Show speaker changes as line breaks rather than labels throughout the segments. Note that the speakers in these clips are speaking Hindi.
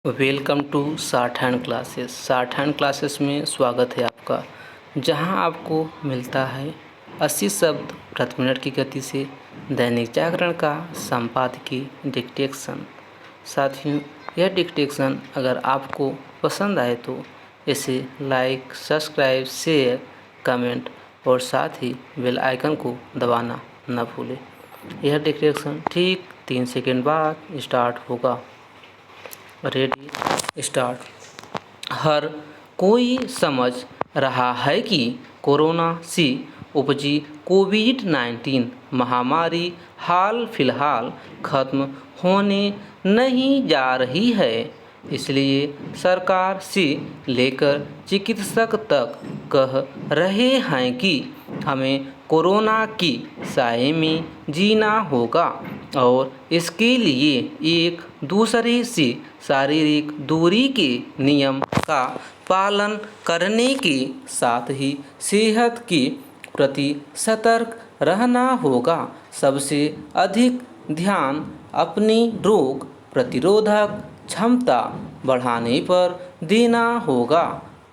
Welcome to shorthand classes. Shorthand classes में स्वागत है आपका, जहां आपको मिलता है 80 शब्द प्रति मिनट की गति से दैनिक जागरण का संपादकीय डिक्टेशन। साथियों, यह डिक्टेशन अगर आपको पसंद आए तो इसे लाइक, सब्सक्राइब, शेयर, कमेंट और साथ ही बेल आइकन को दबाना न भूलें। यह डिक्टेशन ठीक 3 सेकंड बाद स्टार्ट होगा। Ready, start. हर कोई समझ रहा है कि कोरोना से उपजी कोविड-19 महामारी हाल फिलहाल खत्म होने नहीं जा रही है। इसलिए सरकार से लेकर चिकित्सक तक कह रहे हैं कि हमें कोरोना की साए में जीना होगा और इसके लिए एक दूसरे से शारीरिक दूरी के नियम का पालन करने के साथ ही सेहत के प्रति सतर्क रहना होगा। सबसे अधिक ध्यान अपनी रोग प्रतिरोधक क्षमता बढ़ाने पर देना होगा,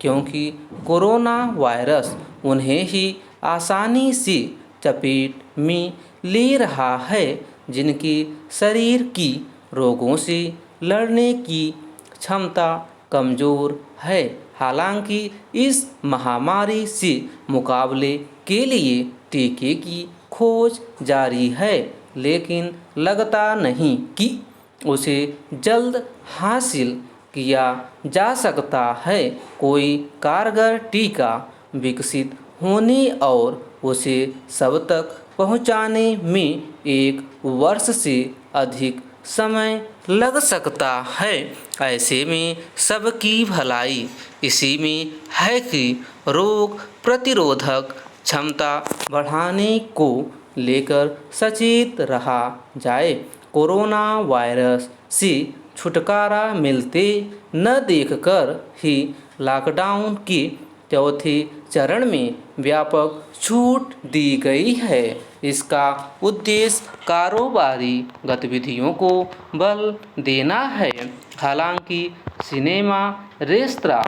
क्योंकि कोरोना वायरस उन्हें ही आसानी से चपेट में ले रहा है जिनके शरीर की रोगों से लड़ने की क्षमता कमज़ोर है। हालांकि इस महामारी से मुकाबले के लिए टीके की खोज जारी है, लेकिन लगता नहीं कि उसे जल्द हासिल किया जा सकता है। कोई कारगर टीका विकसित होने और उसे सब तक पहुंचाने में 1 वर्ष से अधिक समय लग सकता है। ऐसे में सबकी भलाई इसी में है कि रोग प्रतिरोधक क्षमता बढ़ाने को लेकर सचेत रहा जाए। कोरोना वायरस से छुटकारा मिलते न देखकर ही लॉकडाउन के चौथे चरण में व्यापक छूट दी गई है। इसका उद्देश्य कारोबारी गतिविधियों को बल देना है। हालांकि सिनेमा, रेस्तरां,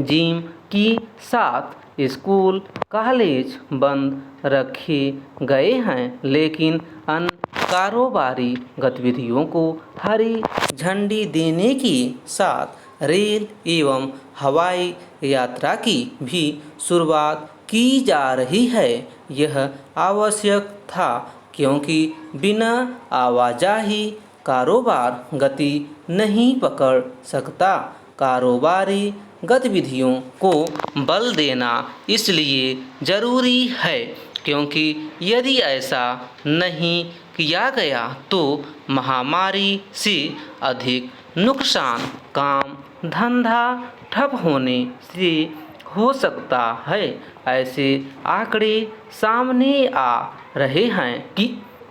जिम के साथ स्कूल, कॉलेज बंद रखे गए हैं, लेकिन अन्य कारोबारी गतिविधियों को हरी झंडी देने के साथ रेल एवं हवाई यात्रा की भी शुरुआत की जा रही है। यह आवश्यक था, क्योंकि बिना आवाजाही कारोबार गति नहीं पकड़ सकता। कारोबारी गतिविधियों को बल देना इसलिए ज़रूरी है क्योंकि यदि ऐसा नहीं किया गया तो महामारी से अधिक नुकसान काम धंधा ठप होने से हो सकता है। ऐसे आंकड़े सामने आ रहे हैं कि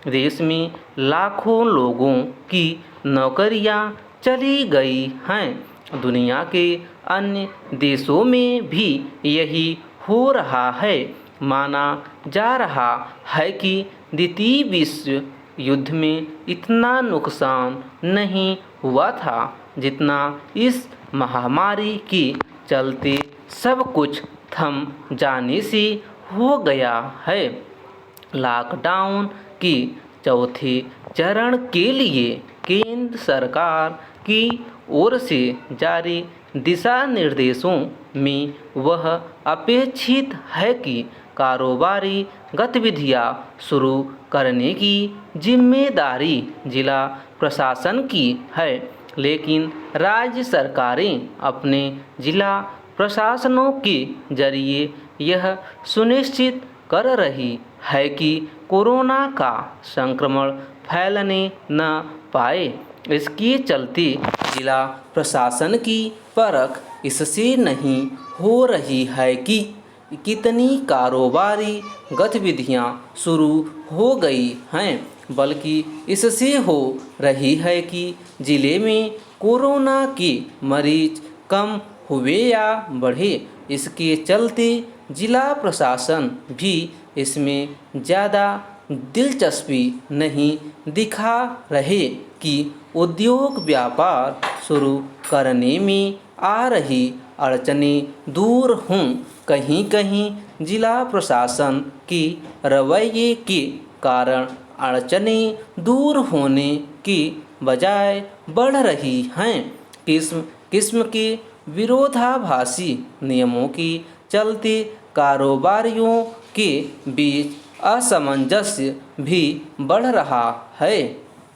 देश में लाखों लोगों की नौकरियां चली गई हैं। दुनिया के अन्य देशों में भी यही हो रहा है। माना जा रहा है कि द्वितीय विश्व युद्ध में इतना नुकसान नहीं हुआ था जितना इस महामारी के चलते सब कुछ थम जाने से हो गया है। लॉकडाउन के चौथे चरण के लिए केंद्र सरकार की ओर से जारी दिशा निर्देशों में वह अपेक्षित है कि कारोबारी गतिविधियां शुरू करने की जिम्मेदारी जिला प्रशासन की है, लेकिन राज्य सरकारें अपने जिला प्रशासनों के जरिए यह सुनिश्चित कर रही है कि कोरोना का संक्रमण फैलने न पाए। इसके चलते जिला प्रशासन की परख इससे नहीं हो रही है कि कितनी कारोबारी गतिविधियां शुरू हो गई हैं, बल्कि इससे हो रही है कि जिले में कोरोना के मरीज कम हुए या बढ़े। इसके चलते जिला प्रशासन भी इसमें ज़्यादा दिलचस्पी नहीं दिखा रहे। कि उद्योग व्यापार शुरू करने में आ रही अड़चनें दूर हों। कहीं कहीं जिला प्रशासन की रवैये के कारण अड़चनें दूर होने की बजाय बढ़ रही हैं। किस्म किस्म के विरोधाभासी नियमों के चलते कारोबारियों के बीच असमंजस्य भी बढ़ रहा है।